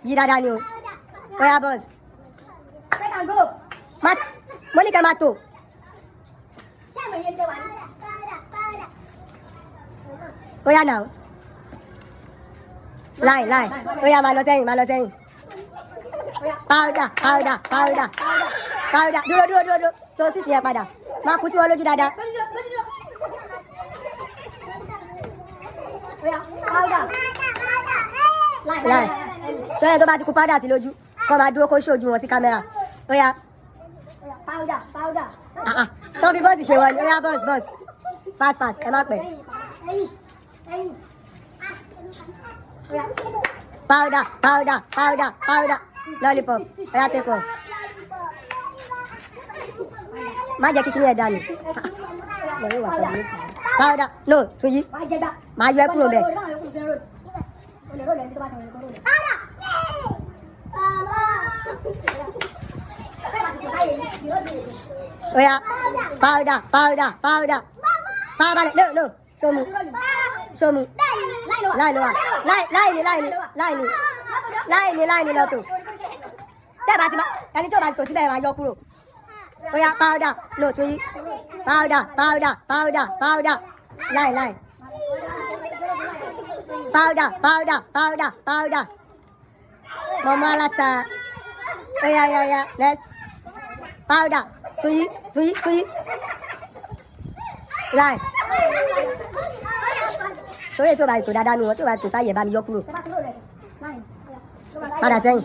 yí dáadáa ni o. Oya boss. Second go. Mo ní kẹ́ máa tò. Ṣé àmọ̀ yẹn ti wà ní? Oya now. Line. Oya máa lọ sẹ́yìn. Powder. Dúró. So sí ti yẹn padà. Máa kú sí wọn lójú dáadáa. Powder. Line. So yẹn tó bá ti kú powder sí lójú. Kọ́ máa dúró kó ṣojú wọn sí kámẹ́rà. Oya. Powder. Tó fi bọ́ọ̀sì ṣe wọlé. Oya boss. Fast. Ẹ má pẹ́. Ẹyin. Powder. Lollipop. Oya take off. Má jẹ́ kíkí ní ẹ̀dá ni. Powder. No, Túnjí. Máa yọ ẹ́ kúrò bẹ́ẹ̀. Oya. Powder. No. Show me. Line lọ tó. Tẹ́ bá ti ma ẹni tí o bá ti tò síbẹ̀ máa yọ kúrò. Oya powder. No, Túnjí. Powder. Line. Powder. Mama aláta. Oya. Let's. Powder. Túnjí. Line. Sórí ètò ìbàdàn tó dáadáa nu wọn tí o bá tó sáyẹ̀ bá mi yọ kúrò. Padà sẹ́yìn.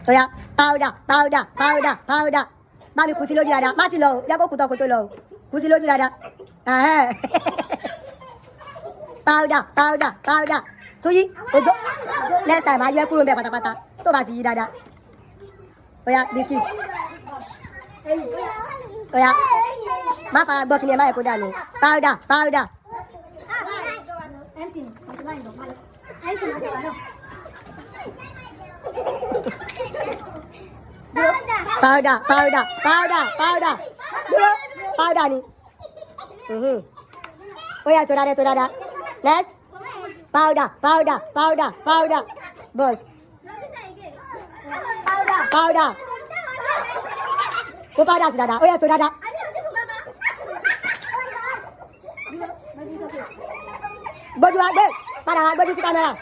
Oya powder. Bá mi kù sí lójú dáadáa. Má ti lọ o, jẹ́ kó kù tán kó tó lọ o. Kù sí lójú dáadáa. Powder. Túnjí, ojo. Next time, máa yọ ẹ́ kúrò ń bẹ̀ pátápátá. Tó bá ti yí dáadáa. Oya biscuit. Oya. Má fara gbọ́ kí ni ẹ má yẹ kó dànù. Powder. Powder. Dúró. Powder ni. Oya tó dáadáa. Let's. Powder. Boss. Powder. Kó powder sí dáadáa. Oya tó dáadáa. Gbójú wa gbé. Padà wá gbójú sí kámẹ́rà.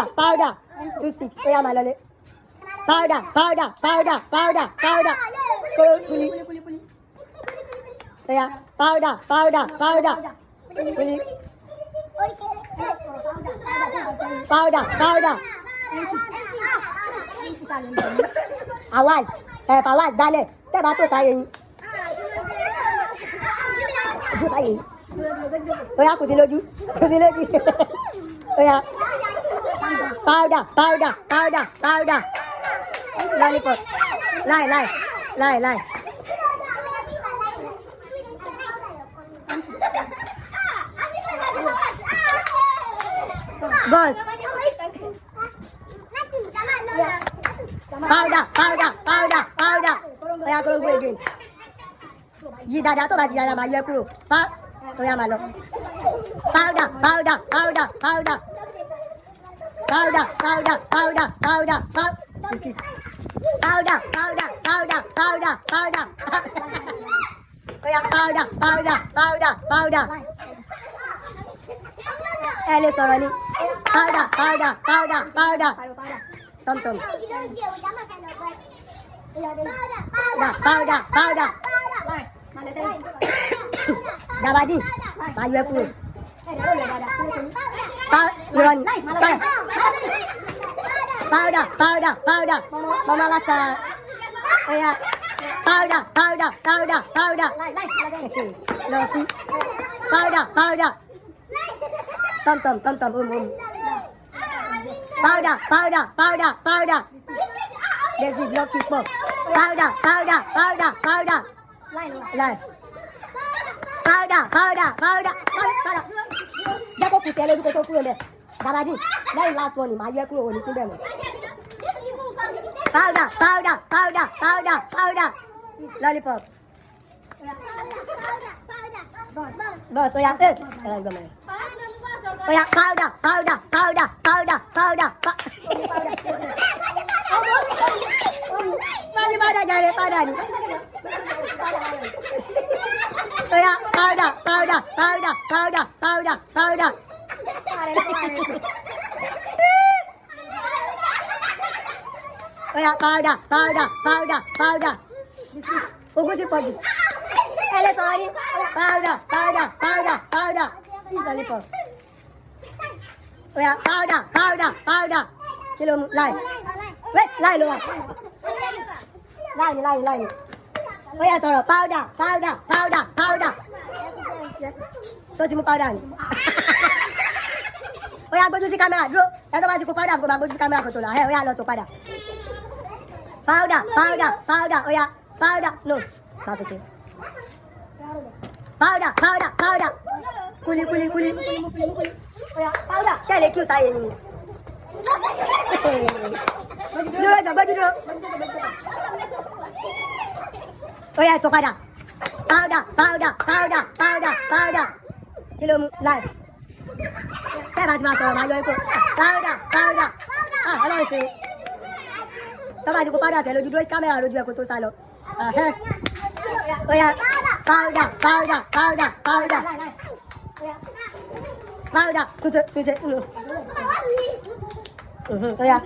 Powder. Toothpick. Oya máa lọlé. Powder. Kóró kuli. Oya powder. Kuli. Powder. Awal. Fawaz dálẹ̀. Tẹ́ bá tó sáyé yín. Ojú sáyé yín. Oya kù sí lójú. Oya. Powder. Lollipop. Line. Boss. Powder. Oya kúrò gbé again. Yí dáadáa tó bá ti yára máa yọ ẹ́ kúrò. Oya máa lọ. Powder. Biscuit. Powder. Oya powder. Ẹ lè sọ̀rọ̀ ni. Powder. Tom. Powder. Dabadi. Máa yọ ẹ́ kúrò. Powder. Mama aláta. Oya. Powder. Lọ sí. Powder. Tom. Powder. David block it pop. Powder. Line. Powder. Jẹ́ kó kù sí ẹ lójú kó tó kúrò lẹ̀. Dabadi. Lẹ́yìn last one ni màá yọ ẹ́ kúrò òní síbẹ̀ mọ́. Powder. Lollipop. Boss, oya, oya, powder, powder, powder, powder, powder, powder jare, powder ni. Oya, powder, powder, powder, powder, powder, powder. Oya, powder, powder, powder, powder. Ogun ti pọ̀jù. Ẹlẹ́sọ̀rọ̀ ni powder, powder, powder, powder. Sweet lollipop. Oya, powder, powder, powder. Kí ló mú? Láì. Wait, láì ló wà. Láì ni. Oya sọ̀rọ̀ powder, powder, powder, powder. Ṣé o ti mú powder ni? Oya gbójú sí kámẹ́rà dúró. Ẹ tó bá ti kó powder kó máa gbójú sí kámẹ́rà kó tó lọ. Oya lọ tó padà. Powder, powder, powder. Oya, powder. No. Bá tó ṣe. Powder, powder, powder. Kuli. Powder. Ṣé ẹ lè kí o sáyé ni? Dúró jọ, gbójú dúró. Oya tó padà. Powder, powder, powder, powder, powder. Kí ló mú? Láì. Ṣé ẹ bá ti máa sọ̀rọ̀ máa yọ ipò? Powder, powder. Ọlọ́run ṣe. Tọ́ba ti kó powder tẹ̀ lójú dúró kámẹ́rà lójú ẹ̀ kó tó sá lọ. Oya, powder, powder, powder, powder. Powder, tuntun. Oya.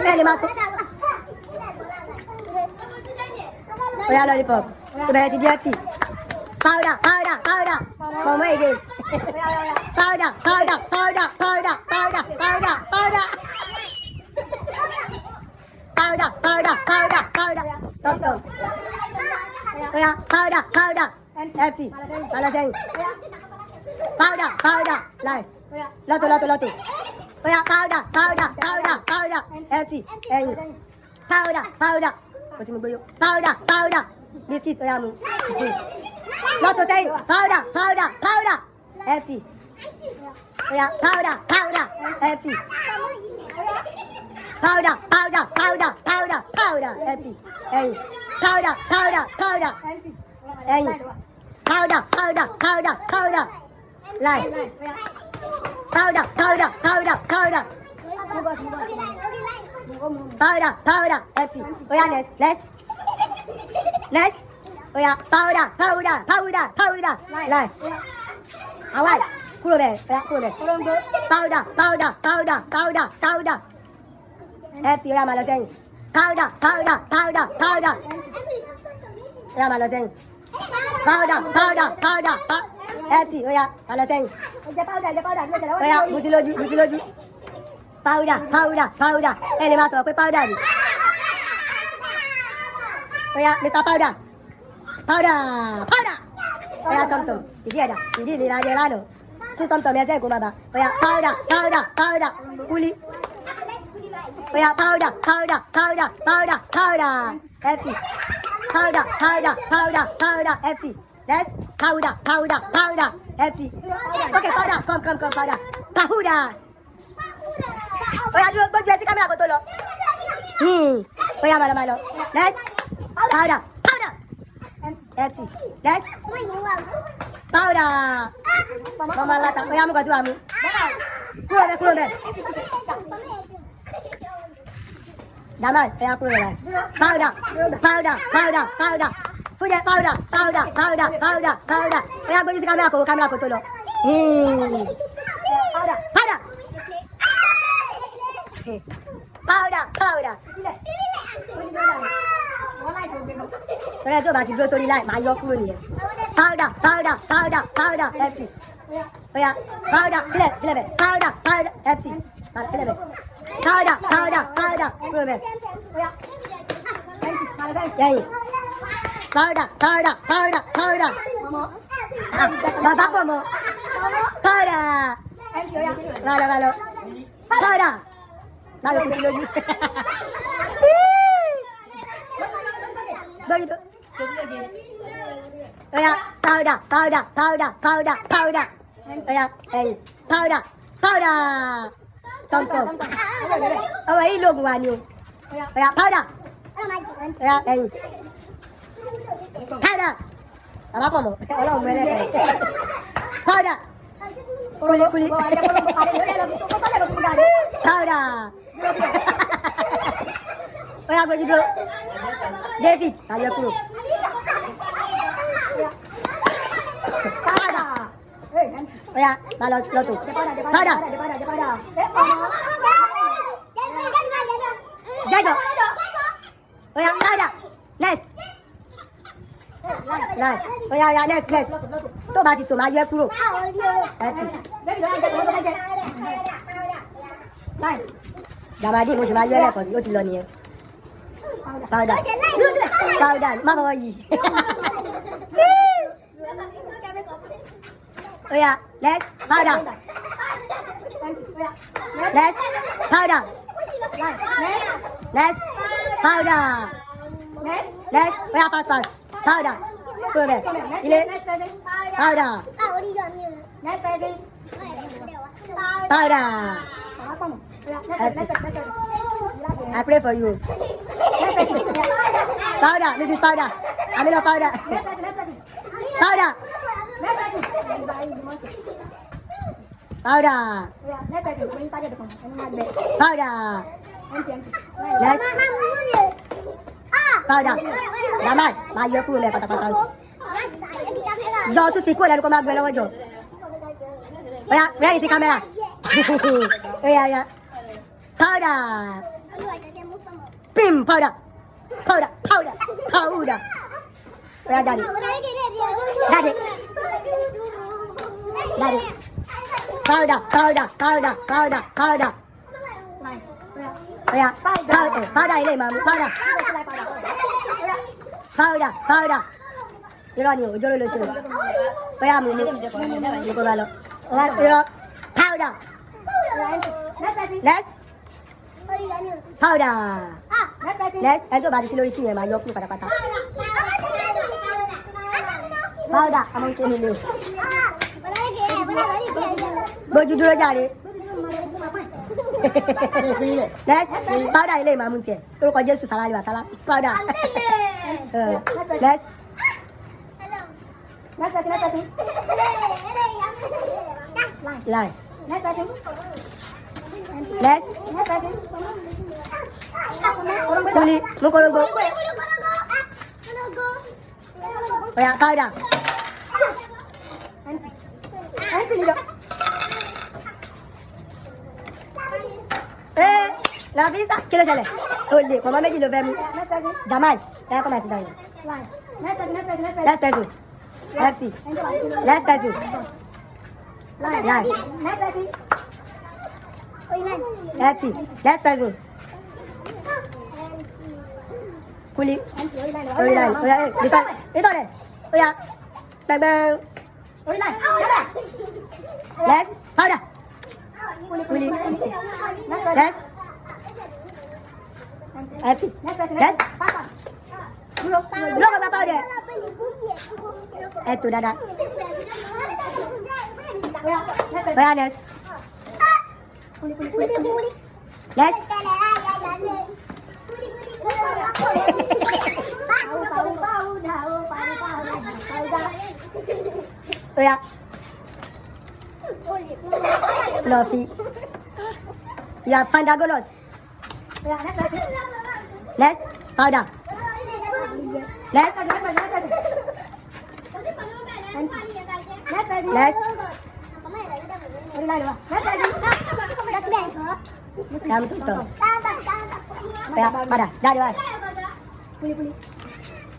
Bẹ́ẹ̀ ni máa tó. Oya lollipop. Ìbẹ̀rẹ̀ ti di ọtí. Powder, powder, powder. Mọ̀mọ́ èdè. Powder, powder, powder, powder, powder, powder, powder. Powder, powder, powder, powder. Tom. Oya, powder, powder. Empty. Malasẹ́yìn. Powder, powder. Láì. Lọ́tò. Oya, powder, powder, powder, powder. Empty. Ẹyin. Powder. Kò sí mo gbóyó. Powder. Biscuit, oya mu. Lọ́tò sẹ́yìn. Powder. Empty. Oya, powder. Empty. Powder. Empty. Ẹyin. Powder. Ẹyin. Powder. Láì. Powder. Powder. Empty. Oya, next. Oya, powder. Láì. Awai. Kúrò bẹ́ẹ̀. Powder. Empty. Oya máa lọ sẹ́yìn. Powder. Oya máa lọ sẹ́yìn. Powder. Empty. Oya máa lọ sẹ́yìn. Oya bù sí lójú. Powder. Ẹ lè máa sọ̀rọ̀ pé powder ni. Oya, Mr. Powder. Oya, Tom. Ìdí ìlera jẹ lánàá. Tún Tom ẹsẹ̀ kó máa bá. Oya, powder. Kuli. Oya, powder. Empty. Powder. Empty. Next. Powder. Empty. Okay, powder. Come, powder. Powder. Oya, dúró gbójú ẹ sí kámẹ́rà kó tó lọ. Oya, máa lọ. Next. Powder. Empty. Next. Powder. Mama lata. Oya, mú kọjú wa mú. Kúrò bẹ́ẹ̀. Daman, oya kúrò bẹ́ẹ̀. Powder. Fúnjẹ powder. Oya, gbójú sí kámẹ́rà kó tó lọ. Powder. Tọ́lá tó bá ti dúró sórí láì máa yọ kúrò nìyẹn. Powder. Empty. Oya, powder. Kílẹ̀ bẹ̀. Powder. Empty. Kílẹ̀ bẹ̀. Powder. Kúrò bẹ̀. Yẹ́yìn. Powder. Bàbá pọ̀ mọ́. Powder. Lọ. Powder. Lalo kù sí lójú. Lójú. Oya, powder. Oya, ẹyin. Powder. Tom. Ọwọ́ yìí lóògùn wa ni o. Oya, powder. Oya, ẹyin. Powder. Alápọ̀ mọ́. Ọlọ́run mẹ́lẹ̀ rẹ̀. Powder. Kuli kuli. Powder. Oya gbójú dúró. David, tàbí ẹ kúrò. Powder. Oya, má lọ lọ́tò. Powder. Jẹ́jọ́. Oya, powder. Next. Next. Oya, oya, next, next. Tó bá ti tò máa yẹ kúrò. Ẹ ti. Jàmádì mo sì máa yọ ẹlẹ́kọ̀ọ́ sí, ó ti lọ nìyẹn. Powder. Powder. Má fọwọ́ yìí. Oya, next. Powder. Next. Powder. Next. Powder. Next. Oya, fast, fast. Powder. Kúrò bẹ̀. Ilé. Powder. Powder. I pray for you. Powder. This is powder. Amina powder. Powder. Powder. Powder. Next. Powder. Jamal, máa yọ kúrò lẹ̀ pátápátá. Jọ tún ti kúrò lẹ́nu kó máa gbé lọ́wọ́ jọ. Oya, ready sí camera. Oya, oya. Powder. Pim, powder. Powder, powder, powder. Oya, daddy. Daddy. Daddy. Powder, powder, powder, powder, powder. Oya, powder. Powder ilé ìmọ̀ powder. Powder, powder. Irọ́ ni o, òjò ló lè ṣe o. Oya, mú kó bá lọ. Oya, irọ́. Powder. Next. Powder. Next. Ẹ tó bá ti sí lórí tí yẹn máa yọ kúrò pátápátá. Powder, ọmọ ń ké mi lé o. Gbójú dúró jàre. Next. Powder ilé ìmọ̀ àmúntì ẹ̀. Orúkọ Jésù sàlàyé wa sàlá. Powder. Next. Line. Next. Kuli, mukorongo. Oya, powder. Nafisa, kí ló ṣẹlẹ̀? Olè, pọ̀mọ́ méjì ló fẹ́ mú. Jamal, ẹ̀yà kọ́ máa ti dán yẹn. Next person. Lefty. Left person. Line. Lefty. Left person. Kuli. Orí line. Oya, ìtọ́ rẹ̀. Oya, gbẹ̀gbẹ̀. Left. Powder. Kuli. Left. Lefty. Left. Dúró kọ́ bá powder. Ẹ tó dáadáa. Oya, next. Next. Oya. Fluffy. You are Pandagolos. Next. Powder. Next. Next. Kamu tutup. Oya, pada. Dah dia.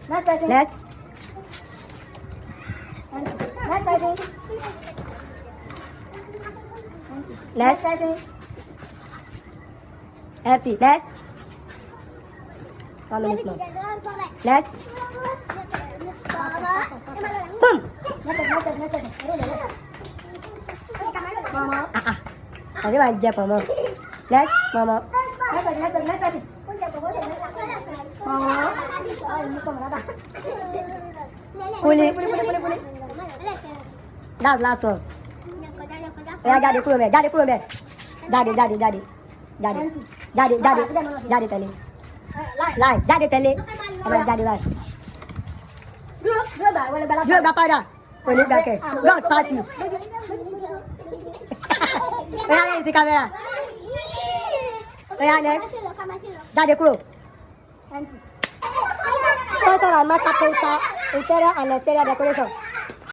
Next. Next. Happy. Next. Kamu ni semua. Next. Boom. Tadi manja Mama. Next, Mama. Kuli. That's last one. Ya, jadi kúrò ńbẹ̀, jadi kúrò ńbẹ̀. Jadi tẹ̀lé. Láì, jadi tẹ̀lé. Ẹ máa jadi láì. Dúró bá. Zero gba powder. Kò ní gbàkẹ́. God pass you. Oya lẹ́yìn sí kámẹ́rà. Oya next. Jáde kúrò. Sponsor and master painter, interior and exterior decoration.